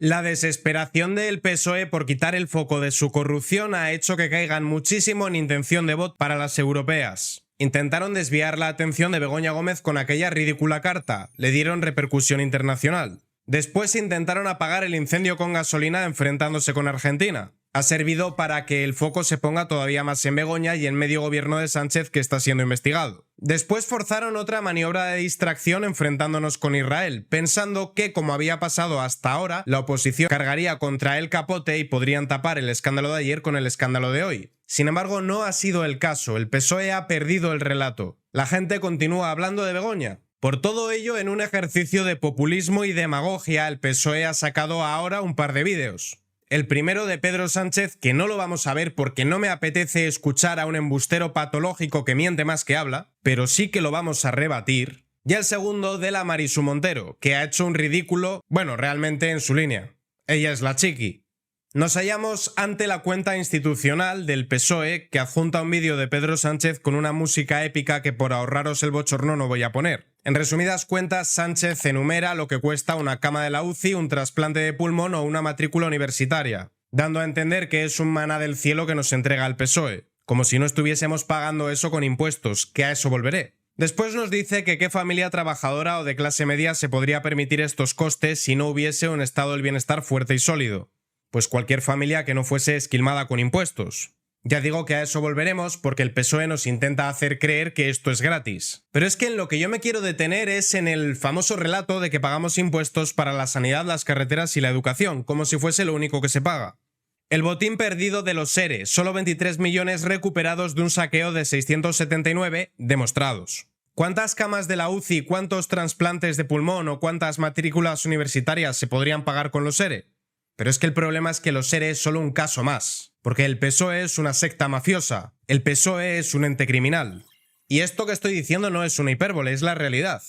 La desesperación del PSOE por quitar el foco de su corrupción ha hecho que caigan muchísimo en intención de voto para las europeas. Intentaron desviar la atención de Begoña Gómez con aquella ridícula carta, le dieron repercusión internacional. Después intentaron apagar el incendio con gasolina enfrentándose con Argentina. Ha servido para que el foco se ponga todavía más en Begoña y en medio gobierno de Sánchez, que está siendo investigado. Después forzaron otra maniobra de distracción enfrentándonos con Israel, pensando que, como había pasado hasta ahora, la oposición cargaría contra el capote y podrían tapar el escándalo de ayer con el escándalo de hoy. Sin embargo, no ha sido el caso, el PSOE ha perdido el relato. La gente continúa hablando de Begoña. Por todo ello, en un ejercicio de populismo y demagogia, el PSOE ha sacado ahora un par de vídeos. El primero de Pedro Sánchez, que no lo vamos a ver porque no me apetece escuchar a un embustero patológico que miente más que habla, pero sí que lo vamos a rebatir. Y el segundo de la Marisu Montero, que ha hecho un ridículo, bueno, realmente en su línea. Ella es la chiqui. Nos hallamos ante la cuenta institucional del PSOE, que adjunta un vídeo de Pedro Sánchez con una música épica que por ahorraros el bochorno no voy a poner. En resumidas cuentas, Sánchez enumera lo que cuesta una cama de la UCI, un trasplante de pulmón o una matrícula universitaria, dando a entender que es un maná del cielo que nos entrega el PSOE, como si no estuviésemos pagando eso con impuestos, que a eso volveré. Después nos dice que qué familia trabajadora o de clase media se podría permitir estos costes si no hubiese un estado del bienestar fuerte y sólido. Pues cualquier familia que no fuese esquilmada con impuestos. Ya digo que a eso volveremos porque el PSOE nos intenta hacer creer que esto es gratis. Pero es que en lo que yo me quiero detener es en el famoso relato de que pagamos impuestos para la sanidad, las carreteras y la educación, como si fuese lo único que se paga. El botín perdido de los ERE, solo 23 millones recuperados de un saqueo de 679 demostrados. ¿Cuántas camas de la UCI, cuántos trasplantes de pulmón o cuántas matrículas universitarias se podrían pagar con los ERE? Pero es que el problema es que los ERE es solo un caso más, porque el PSOE es una secta mafiosa, el PSOE es un ente criminal. Y esto que estoy diciendo no es una hipérbole, es la realidad.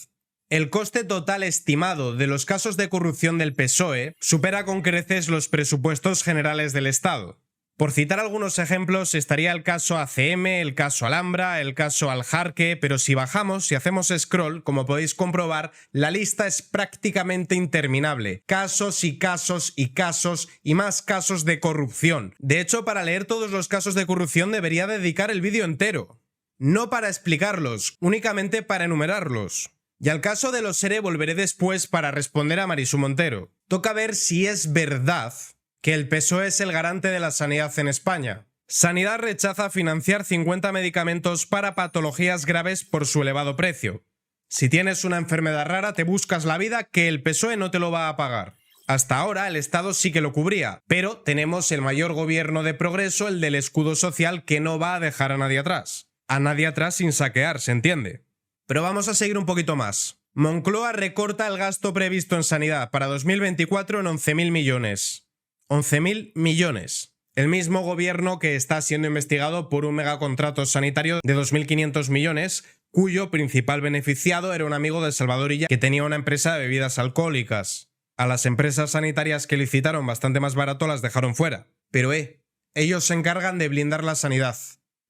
El coste total estimado de los casos de corrupción del PSOE supera con creces los presupuestos generales del Estado. Por citar algunos ejemplos, estaría el caso ACM, el caso Alhambra, el caso Aljarque, pero si bajamos, si hacemos scroll, como podéis comprobar, la lista es prácticamente interminable. Casos y casos y casos y más casos de corrupción. De hecho, para leer todos los casos de corrupción debería dedicar el vídeo entero. No para explicarlos, únicamente para enumerarlos. Y al caso de los ERE volveré después para responder a Marisu Montero. Toca ver si es verdad que el PSOE es el garante de la sanidad en España. Sanidad rechaza financiar 50 medicamentos para patologías graves por su elevado precio. Si tienes una enfermedad rara, te buscas la vida, que el PSOE no te lo va a pagar. Hasta ahora el Estado sí que lo cubría, pero tenemos el mayor gobierno de progreso, el del escudo social, que no va a dejar a nadie atrás. A nadie atrás sin saquear, ¿se entiende? Pero vamos a seguir un poquito más. Moncloa recorta el gasto previsto en sanidad para 2024 en 11.000 millones. 11.000 millones. El mismo gobierno que está siendo investigado por un megacontrato sanitario de 2.500 millones, cuyo principal beneficiado era un amigo de Salvador Illa, que tenía una empresa de bebidas alcohólicas. A las empresas sanitarias que licitaron bastante más barato las dejaron fuera. Pero ellos se encargan de blindar la sanidad.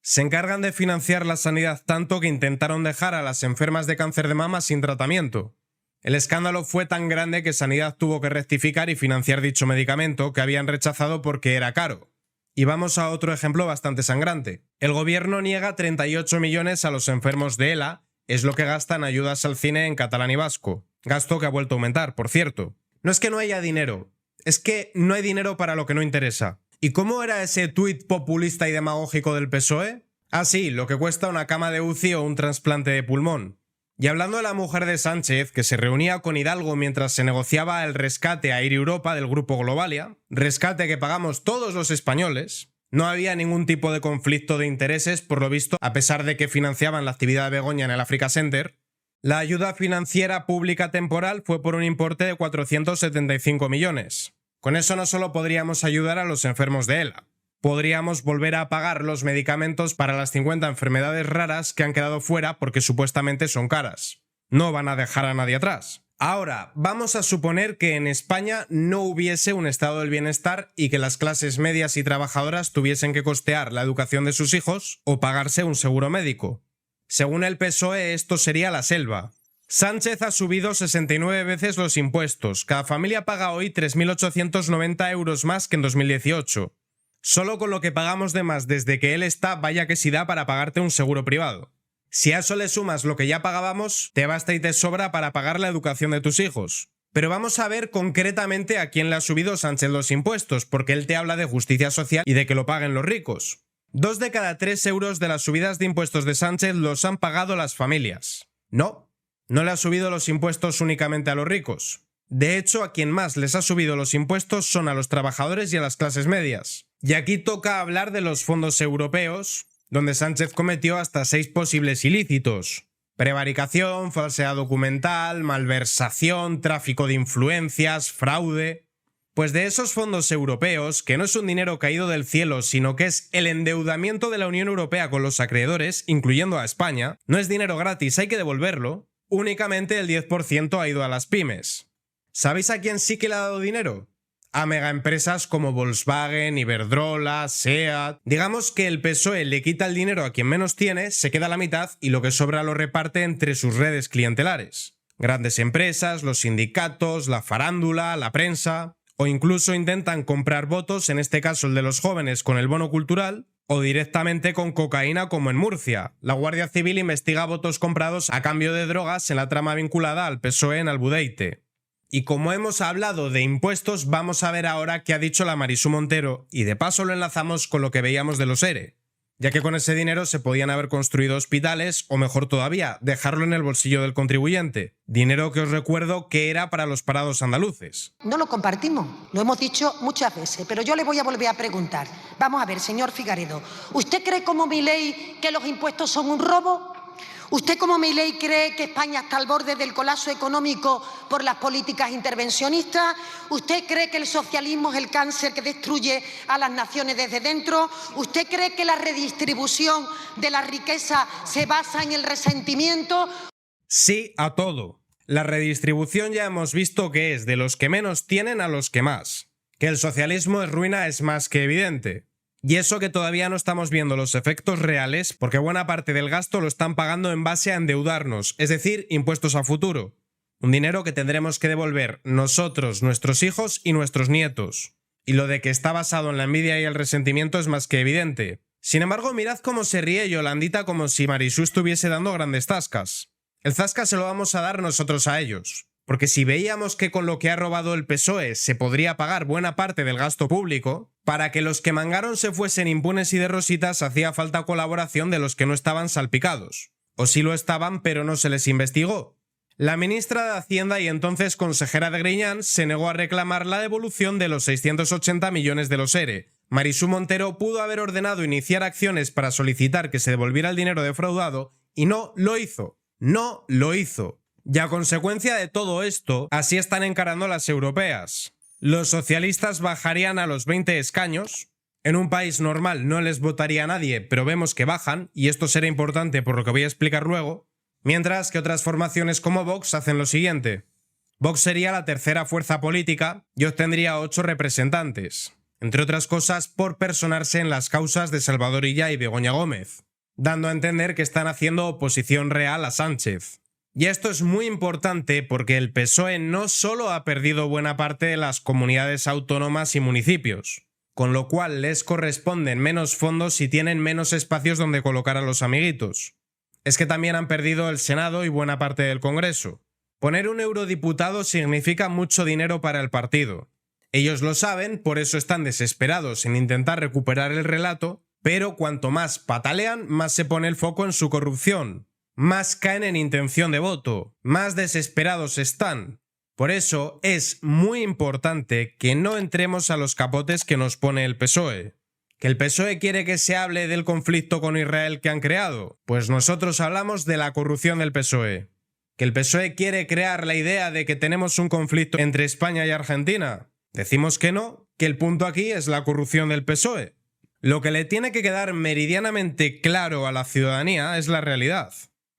Se encargan de financiar la sanidad tanto que intentaron dejar a las enfermas de cáncer de mama sin tratamiento. El escándalo fue tan grande que Sanidad tuvo que rectificar y financiar dicho medicamento que habían rechazado porque era caro. Y vamos a otro ejemplo bastante sangrante. El gobierno niega 38 millones a los enfermos de ELA, es lo que gastan ayudas al cine en catalán y vasco. Gasto que ha vuelto a aumentar, por cierto. No es que no haya dinero, es que no hay dinero para lo que no interesa. ¿Y cómo era ese tuit populista y demagógico del PSOE? Ah, sí, lo que cuesta una cama de UCI o un trasplante de pulmón. Y hablando de la mujer de Sánchez, que se reunía con Hidalgo mientras se negociaba el rescate a Air Europa del grupo Globalia, rescate que pagamos todos los españoles, no había ningún tipo de conflicto de intereses, por lo visto, a pesar de que financiaban la actividad de Begoña en el Africa Center. La ayuda financiera pública temporal fue por un importe de 475 millones. Con eso no solo podríamos ayudar a los enfermos de ELA, podríamos volver a pagar los medicamentos para las 50 enfermedades raras que han quedado fuera porque supuestamente son caras. No van a dejar a nadie atrás. Ahora, vamos a suponer que en España no hubiese un estado del bienestar y que las clases medias y trabajadoras tuviesen que costear la educación de sus hijos o pagarse un seguro médico. Según el PSOE, esto sería la selva. Sánchez ha subido 69 veces los impuestos. Cada familia paga hoy 3.890 euros más que en 2018. Solo con lo que pagamos de más desde que él está, vaya que si da para pagarte un seguro privado. Si a eso le sumas lo que ya pagábamos, te basta y te sobra para pagar la educación de tus hijos. Pero vamos a ver concretamente a quién le ha subido Sánchez los impuestos, porque él te habla de justicia social y de que lo paguen los ricos. 2 de cada 3 euros de las subidas de impuestos de Sánchez los han pagado las familias. No le ha subido los impuestos únicamente a los ricos. De hecho, a quien más les ha subido los impuestos son a los trabajadores y a las clases medias. Y aquí toca hablar de los fondos europeos, donde Sánchez cometió hasta 6 posibles ilícitos: prevaricación, falsedad documental, malversación, tráfico de influencias, fraude. Pues de esos fondos europeos, que no es un dinero caído del cielo, sino que es el endeudamiento de la Unión Europea con los acreedores, incluyendo a España, no es dinero gratis, hay que devolverlo, únicamente el 10% ha ido a las pymes. ¿Sabéis a quién sí que le ha dado dinero? A megaempresas como Volkswagen, Iberdrola, SEAT. Digamos que el PSOE le quita el dinero a quien menos tiene, se queda la mitad y lo que sobra lo reparte entre sus redes clientelares. Grandes empresas, los sindicatos, la farándula, la prensa, o incluso intentan comprar votos, en este caso el de los jóvenes con el bono cultural, o directamente con cocaína como en Murcia. La Guardia Civil investiga votos comprados a cambio de drogas en la trama vinculada al PSOE en Albudeite. Y como hemos hablado de impuestos, vamos a ver ahora qué ha dicho la Marisú Montero, y de paso lo enlazamos con lo que veíamos de los ERE, ya que con ese dinero se podían haber construido hospitales, o mejor todavía, dejarlo en el bolsillo del contribuyente. Dinero que os recuerdo que era para los parados andaluces. No lo compartimos, lo hemos dicho muchas veces, pero yo le voy a volver a preguntar. Vamos a ver, señor Figaredo, ¿usted cree como Milei que los impuestos son un robo? ¿Usted como Milei cree que España está al borde del colapso económico por las políticas intervencionistas? ¿Usted cree que el socialismo es el cáncer que destruye a las naciones desde dentro? ¿Usted cree que la redistribución de la riqueza se basa en el resentimiento? Sí a todo. La redistribución ya hemos visto que es de los que menos tienen a los que más. Que el socialismo es ruina es más que evidente. Y eso que todavía no estamos viendo los efectos reales, porque buena parte del gasto lo están pagando en base a endeudarnos, es decir, impuestos a futuro. Un dinero que tendremos que devolver nosotros, nuestros hijos y nuestros nietos. Y lo de que está basado en la envidia y el resentimiento es más que evidente. Sin embargo, mirad cómo se ríe Yolandita como si Marisú estuviese dando grandes zascas. El zasca se lo vamos a dar nosotros a ellos. Porque si veíamos que con lo que ha robado el PSOE se podría pagar buena parte del gasto público, para que los que mangaron se fuesen impunes y de rositas hacía falta colaboración de los que no estaban salpicados. O sí lo estaban, pero no se les investigó. La ministra de Hacienda y entonces consejera de Griñán se negó a reclamar la devolución de los 680 millones de los ERE. Marisú Montero pudo haber ordenado iniciar acciones para solicitar que se devolviera el dinero defraudado y no lo hizo. No lo hizo. Y a consecuencia de todo esto, así están encarando las europeas. Los socialistas bajarían a los 20 escaños. En un país normal no les votaría a nadie, pero vemos que bajan, y esto será importante por lo que voy a explicar luego. Mientras que otras formaciones como Vox hacen lo siguiente. Vox sería la tercera fuerza política y obtendría 8 representantes, entre otras cosas por personarse en las causas de Salvador Illa y Begoña Gómez, dando a entender que están haciendo oposición real a Sánchez. Y esto es muy importante porque el PSOE no solo ha perdido buena parte de las comunidades autónomas y municipios, con lo cual les corresponden menos fondos y tienen menos espacios donde colocar a los amiguitos. Es que también han perdido el Senado y buena parte del Congreso. Poner un eurodiputado significa mucho dinero para el partido. Ellos lo saben, por eso están desesperados en intentar recuperar el relato, pero cuanto más patalean, más se pone el foco en su corrupción. Más caen en intención de voto, más desesperados están. Por eso es muy importante que no entremos a los capotes que nos pone el PSOE. ¿Que el PSOE quiere que se hable del conflicto con Israel que han creado? Pues nosotros hablamos de la corrupción del PSOE. ¿Que el PSOE quiere crear la idea de que tenemos un conflicto entre España y Argentina? Decimos que no, que el punto aquí es la corrupción del PSOE. Lo que le tiene que quedar meridianamente claro a la ciudadanía es la realidad.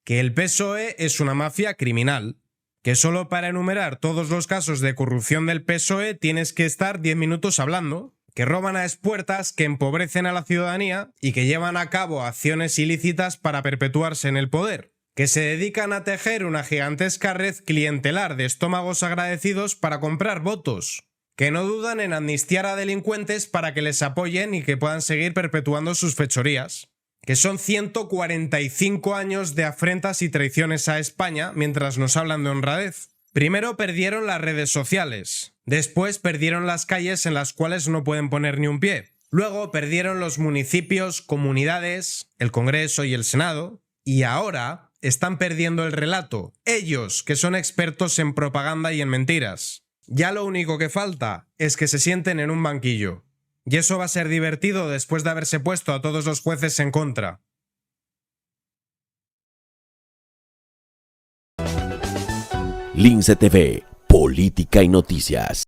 Que el PSOE es una mafia criminal, que solo para enumerar todos los casos de corrupción del PSOE tienes que estar 10 minutos hablando, que roban a expuertas, que empobrecen a la ciudadanía y que llevan a cabo acciones ilícitas para perpetuarse en el poder, que se dedican a tejer una gigantesca red clientelar de estómagos agradecidos para comprar votos, que no dudan en amnistiar a delincuentes para que les apoyen y que puedan seguir perpetuando sus fechorías, que son 145 años de afrentas y traiciones a España mientras nos hablan de honradez. Primero perdieron las redes sociales, después perdieron las calles en las cuales no pueden poner ni un pie, luego perdieron los municipios, comunidades, el Congreso y el Senado, y ahora están perdiendo el relato, ellos que son expertos en propaganda y en mentiras. Ya lo único que falta es que se sienten en un banquillo. Y eso va a ser divertido después de haberse puesto a todos los jueces en contra. Lince TV, política y noticias.